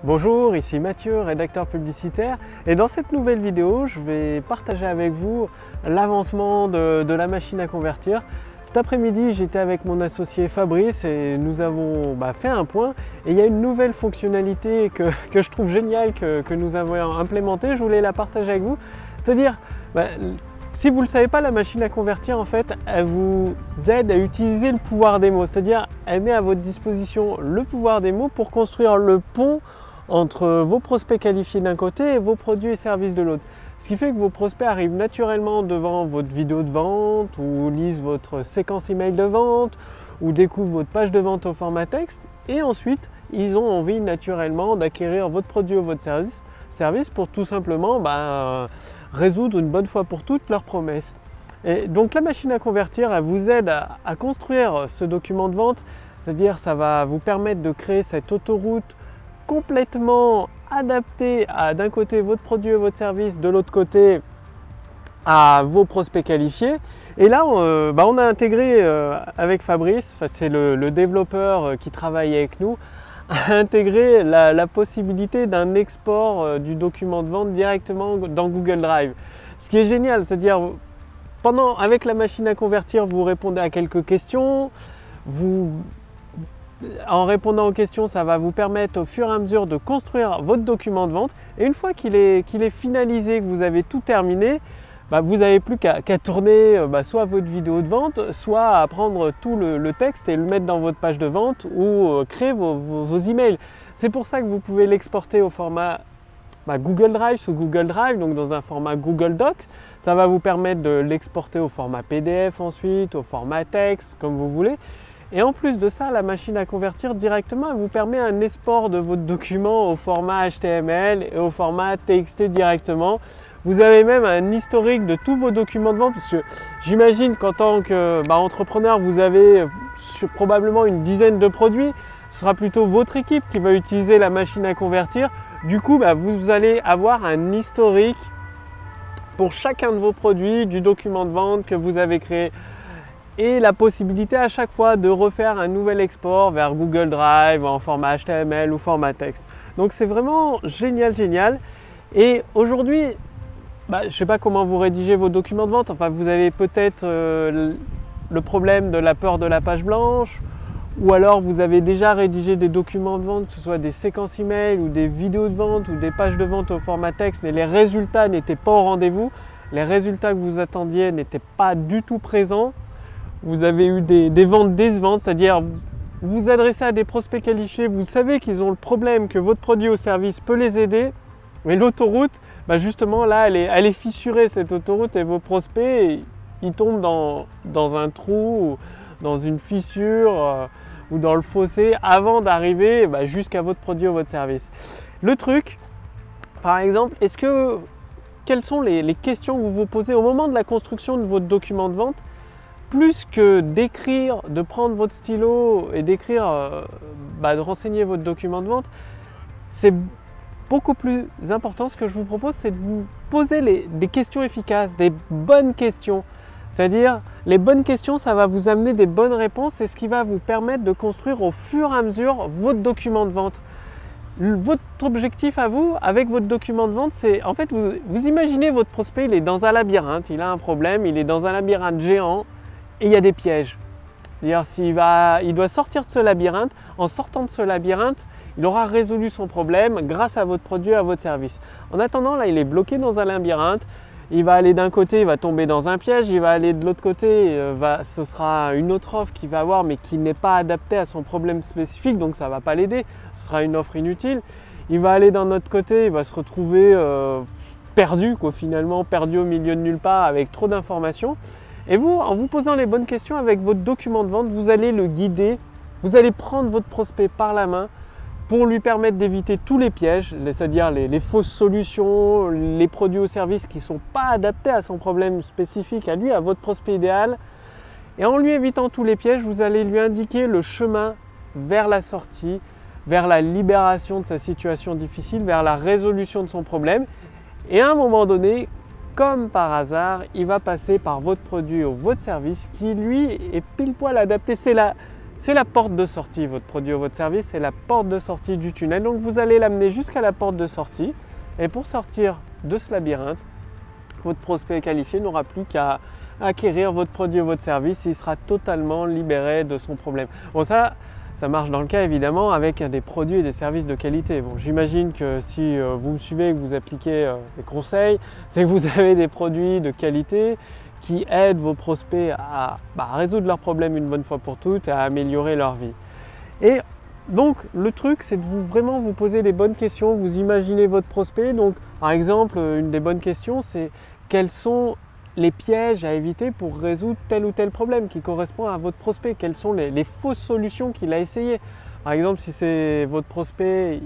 Bonjour, ici Mathieu, rédacteur publicitaire, et dans cette nouvelle vidéo, je vais partager avec vous l'avancement de la machine à convertir. Cet après-midi, j'étais avec mon associé Fabrice et nous avons fait un point, et il y a une nouvelle fonctionnalité que je trouve géniale que nous avons implémentée. Je voulais la partager avec vous, c'est-à-dire si vous ne le savez pas, la machine à convertir, en fait, elle vous aide à utiliser le pouvoir des mots, c'est-à-dire elle met à votre disposition le pouvoir des mots pour construire le pont entre vos prospects qualifiés d'un côté et vos produits et services de l'autre. Ce qui fait que vos prospects arrivent naturellement devant votre vidéo de vente ou lisent votre séquence email de vente ou découvrent votre page de vente au format texte, et ensuite ils ont envie naturellement d'acquérir votre produit ou votre service pour tout simplement résoudre une bonne fois pour toutes leurs promesses. Et donc la machine à convertir, elle vous aide à construire ce document de vente, c'est-à-dire ça va vous permettre de créer cette autoroute complètement adaptée à d'un côté votre produit et votre service, de l'autre côté à vos prospects qualifiés. Et là on a intégré avec Fabrice, c'est le développeur qui travaille avec nous, a intégré la possibilité d'un export du document de vente directement dans Google Drive. Ce qui est génial, c'est-à-dire avec la machine à convertir, vous répondez à quelques questions, en répondant aux questions, ça va vous permettre au fur et à mesure de construire votre document de vente, et une fois qu'il est finalisé, que vous avez tout terminé, vous n'avez plus qu'à tourner soit votre vidéo de vente, soit à prendre tout le texte et le mettre dans votre page de vente ou créer vos emails. C'est pour ça que vous pouvez l'exporter au format Google Drive sous Google Drive, donc dans un format Google Docs. Ça va vous permettre de l'exporter au format PDF ensuite, au format texte, comme vous voulez. Et en plus de ça, la machine à convertir directement, elle vous permet un export de votre document au format HTML et au format TXT directement. Vous avez même un historique de tous vos documents de vente, parce que j'imagine qu'en tant qu'entrepreneur, vous avez probablement une dizaine de produits. Ce sera plutôt votre équipe qui va utiliser la machine à convertir. Du coup, vous allez avoir un historique pour chacun de vos produits, du document de vente que vous avez créé, et la possibilité à chaque fois de refaire un nouvel export vers Google Drive en format HTML ou format texte. Donc c'est vraiment génial. Et aujourd'hui, je ne sais pas comment vous rédigez vos documents de vente. Enfin, vous avez peut-être le problème de la peur de la page blanche, ou alors vous avez déjà rédigé des documents de vente, que ce soit des séquences email ou des vidéos de vente ou des pages de vente au format texte, mais les résultats n'étaient pas au rendez-vous. Les résultats que vous attendiez n'étaient pas du tout présents. Vous avez eu des ventes décevantes, c'est-à-dire vous vous adressez à des prospects qualifiés, vous savez qu'ils ont le problème, que votre produit ou service peut les aider, mais l'autoroute, justement là, elle est fissurée, cette autoroute, et vos prospects, ils tombent dans un trou, ou dans une fissure ou dans le fossé avant d'arriver jusqu'à votre produit ou votre service. Le truc, par exemple, quelles sont les questions que vous vous posez au moment de la construction de votre document de vente? Plus que d'écrire, de prendre votre stylo et d'écrire, de renseigner votre document de vente, c'est beaucoup plus important. Ce que je vous propose, c'est de vous poser des questions efficaces, des bonnes questions. C'est-à-dire, les bonnes questions, ça va vous amener des bonnes réponses, c'est ce qui va vous permettre de construire au fur et à mesure votre document de vente. Votre objectif à vous, avec votre document de vente, c'est en fait, vous imaginez votre prospect, il est dans un labyrinthe, il a un problème, il est dans un labyrinthe géant, et il y a des pièges. C'est-à-dire, il doit sortir de ce labyrinthe. En sortant de ce labyrinthe, il aura résolu son problème grâce à votre produit, à votre service. En attendant, là, il est bloqué dans un labyrinthe. Il va aller d'un côté, il va tomber dans un piège. Il va aller de l'autre côté, ce sera une autre offre qu'il va avoir, mais qui n'est pas adaptée à son problème spécifique, donc ça ne va pas l'aider. Ce sera une offre inutile. Il va aller d'un autre côté, il va se retrouver perdu, finalement, perdu au milieu de nulle part avec trop d'informations. Et vous, en vous posant les bonnes questions avec votre document de vente, vous allez le guider, vous allez prendre votre prospect par la main pour lui permettre d'éviter tous les pièges, c'est-à-dire les fausses solutions, les produits ou services qui ne sont pas adaptés à son problème spécifique, à lui, à votre prospect idéal. Et en lui évitant tous les pièges, vous allez lui indiquer le chemin vers la sortie, vers la libération de sa situation difficile, vers la résolution de son problème. Et à un moment donné, comme par hasard, il va passer par votre produit ou votre service qui lui est pile poil adapté. c'est la porte de sortie, votre produit ou votre service, c'est la porte de sortie du tunnel. Donc vous allez l'amener jusqu'à la porte de sortie. Et pour sortir de ce labyrinthe, votre prospect qualifié n'aura plus qu'à acquérir votre produit ou votre service. Il sera totalement libéré de son problème. Bon, ça marche dans le cas évidemment avec des produits et des services de qualité. Bon, j'imagine que si vous me suivez et que vous appliquez les conseils, c'est que vous avez des produits de qualité qui aident vos prospects à résoudre leurs problèmes une bonne fois pour toutes et à améliorer leur vie. Et donc le truc, c'est de vraiment vous poser les bonnes questions, vous imaginez votre prospect. Donc par exemple, une des bonnes questions, c'est quels sont les pièges à éviter pour résoudre tel ou tel problème qui correspond à votre prospect, quelles sont les fausses solutions qu'il a essayées. Par exemple, si c'est votre prospect,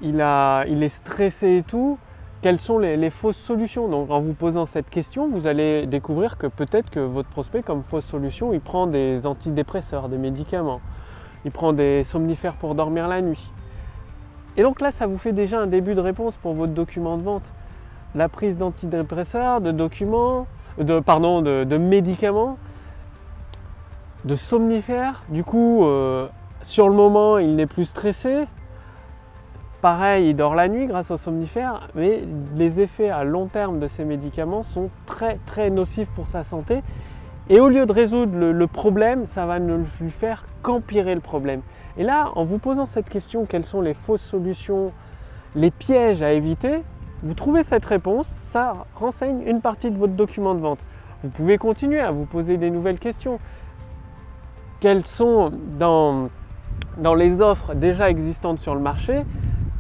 il est stressé et tout, quelles sont les fausses solutions? Donc en vous posant cette question, vous allez découvrir que peut-être que votre prospect, comme fausse solution, il prend des antidépresseurs, des médicaments, il prend des somnifères pour dormir la nuit. Et donc là, ça vous fait déjà un début de réponse pour votre document de vente. La prise d'antidépresseurs, de médicaments, de somnifères. Du coup, sur le moment, il n'est plus stressé. Pareil, il dort la nuit grâce aux somnifères, mais les effets à long terme de ces médicaments sont très très nocifs pour sa santé. Et au lieu de résoudre le problème, ça va ne lui faire qu'empirer le problème. Et là, en vous posant cette question, quelles sont les fausses solutions, les pièges à éviter, vous trouvez cette réponse, ça renseigne une partie de votre document de vente. Vous pouvez continuer à vous poser des nouvelles questions. Quelles sont dans les offres déjà existantes sur le marché,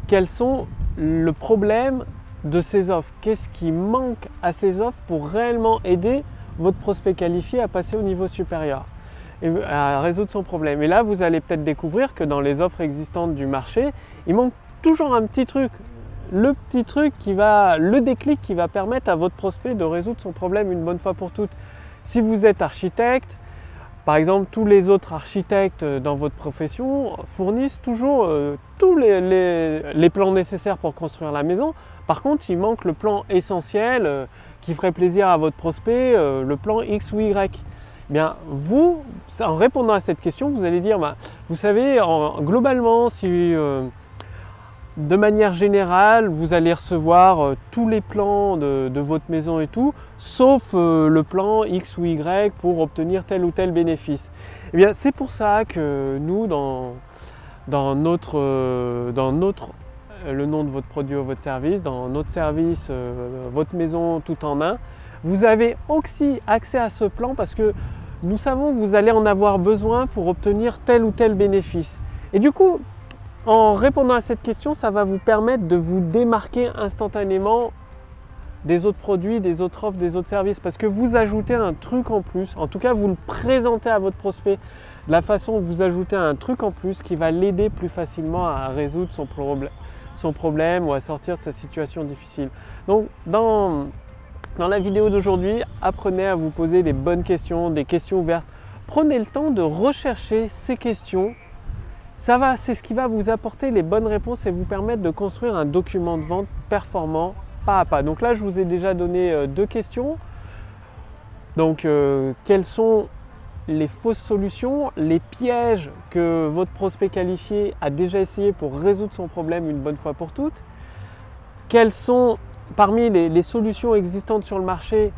quels sont le problème de ces offres? Qu'est-ce qui manque à ces offres pour réellement aider votre prospect qualifié à passer au niveau supérieur et à résoudre son problème? Et là, vous allez peut-être découvrir que dans les offres existantes du marché, il manque toujours un petit truc. Le petit truc le déclic qui va permettre à votre prospect de résoudre son problème une bonne fois pour toutes. Si vous êtes architecte, par exemple, tous les autres architectes dans votre profession fournissent toujours tous les plans nécessaires pour construire la maison. Par contre, il manque le plan essentiel qui ferait plaisir à votre prospect, le plan X ou Y. Eh bien, vous, en répondant à cette question, vous allez dire, vous savez, globalement, si de manière générale, vous allez recevoir tous les plans de votre maison et tout, sauf le plan X ou Y pour obtenir tel ou tel bénéfice. Eh bien, c'est pour ça que nous, dans le nom de votre produit ou votre service, dans notre service, votre maison tout en un, vous avez aussi accès à ce plan parce que nous savons que vous allez en avoir besoin pour obtenir tel ou tel bénéfice. Et du coup, en répondant à cette question, ça va vous permettre de vous démarquer instantanément des autres produits, des autres offres, des autres services parce que vous ajoutez un truc en plus, en tout cas vous le présentez à votre prospect de la façon où vous ajoutez un truc en plus qui va l'aider plus facilement à résoudre son problème ou à sortir de sa situation difficile. Donc dans la vidéo d'aujourd'hui, apprenez à vous poser des bonnes questions, des questions ouvertes. Prenez le temps de rechercher ces questions. C'est ce qui va vous apporter les bonnes réponses et vous permettre de construire un document de vente performant pas à pas. Donc là, je vous ai déjà donné 2 questions. Donc, quelles sont les fausses solutions, les pièges que votre prospect qualifié a déjà essayé pour résoudre son problème une bonne fois pour toutes? Quelles sont, parmi les solutions existantes sur le marché,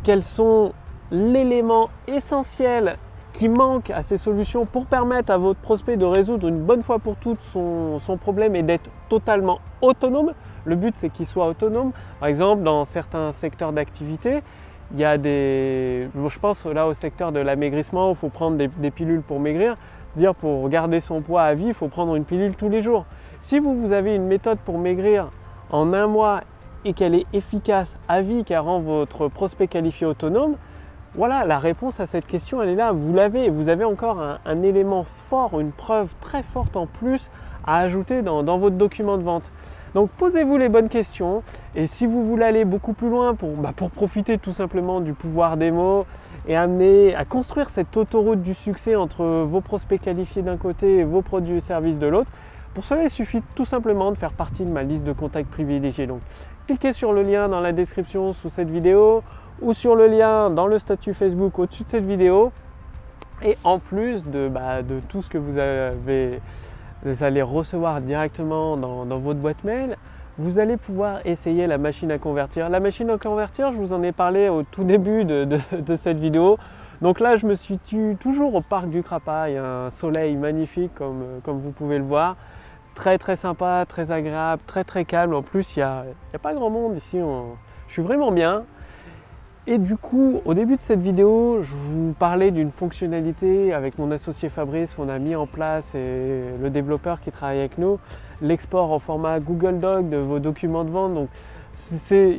quels sont l'élément essentiel qui manque à ces solutions pour permettre à votre prospect de résoudre une bonne fois pour toutes son problème et d'être totalement autonome? Le but, c'est qu'il soit autonome. Par exemple, dans certains secteurs d'activité, il y a je pense là au secteur de l'amaigrissement, il faut prendre des pilules pour maigrir. C'est-à-dire pour garder son poids à vie, il faut prendre une pilule tous les jours. Si vous avez une méthode pour maigrir en 1 mois et qu'elle est efficace à vie, qu'elle rend votre prospect qualifié autonome, voilà, la réponse à cette question, elle est là, vous l'avez. Vous avez encore un élément fort, une preuve très forte en plus à ajouter dans votre document de vente. Donc posez-vous les bonnes questions et si vous voulez aller beaucoup plus loin pour profiter tout simplement du pouvoir des mots et amener à construire cette autoroute du succès entre vos prospects qualifiés d'un côté et vos produits et services de l'autre, pour cela il suffit tout simplement de faire partie de ma liste de contacts privilégiés. Donc cliquez sur le lien dans la description sous cette vidéo ou sur le lien dans le statut Facebook au-dessus de cette vidéo Et en plus de tout ce que vous allez recevoir directement dans votre boîte mail, vous allez pouvoir essayer la machine à convertir. La machine à convertir, je vous en ai parlé au tout début de cette vidéo. Donc là, je me situe toujours au parc du Crapa. Il y a un soleil magnifique comme vous pouvez le voir. Très très sympa, très agréable, très très calme. En plus, il n'y a pas grand monde ici. Je suis vraiment bien. Et du coup, au début de cette vidéo, je vous parlais d'une fonctionnalité avec mon associé Fabrice qu'on a mis en place et le développeur qui travaille avec nous, l'export en format Google Doc de vos documents de vente. Donc,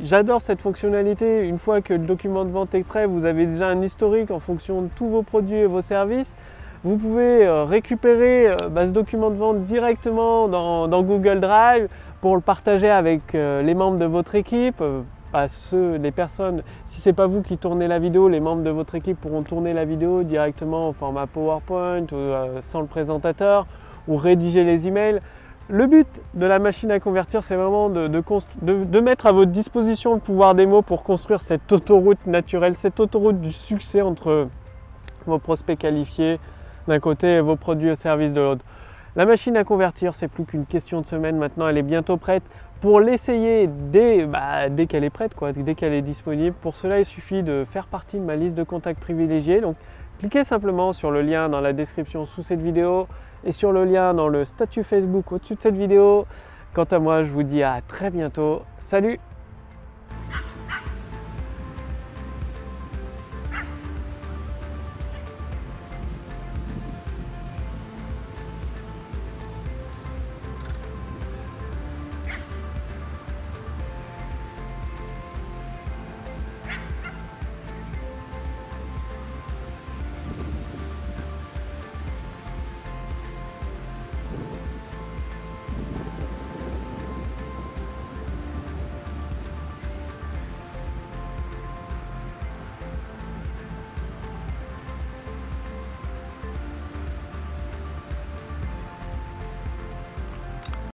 j'adore cette fonctionnalité. Une fois que le document de vente est prêt, vous avez déjà un historique en fonction de tous vos produits et vos services. Vous pouvez récupérer ce document de vente directement dans Google Drive pour le partager avec les membres de votre équipe. Les personnes, si ce n'est pas vous qui tournez la vidéo, les membres de votre équipe pourront tourner la vidéo directement au format PowerPoint ou sans le présentateur ou rédiger les emails. Le but de la machine à convertir, c'est vraiment de mettre à votre disposition le pouvoir des mots pour construire cette autoroute naturelle, cette autoroute du succès entre vos prospects qualifiés d'un côté et vos produits au service de l'autre. La machine à convertir, c'est plus qu'une question de semaine maintenant, elle est bientôt prête. Pour l'essayer dès qu'elle est prête, dès qu'elle est disponible, pour cela il suffit de faire partie de ma liste de contacts privilégiés. Donc cliquez simplement sur le lien dans la description sous cette vidéo et sur le lien dans le statut Facebook au-dessus de cette vidéo. Quant à moi, je vous dis à très bientôt. Salut!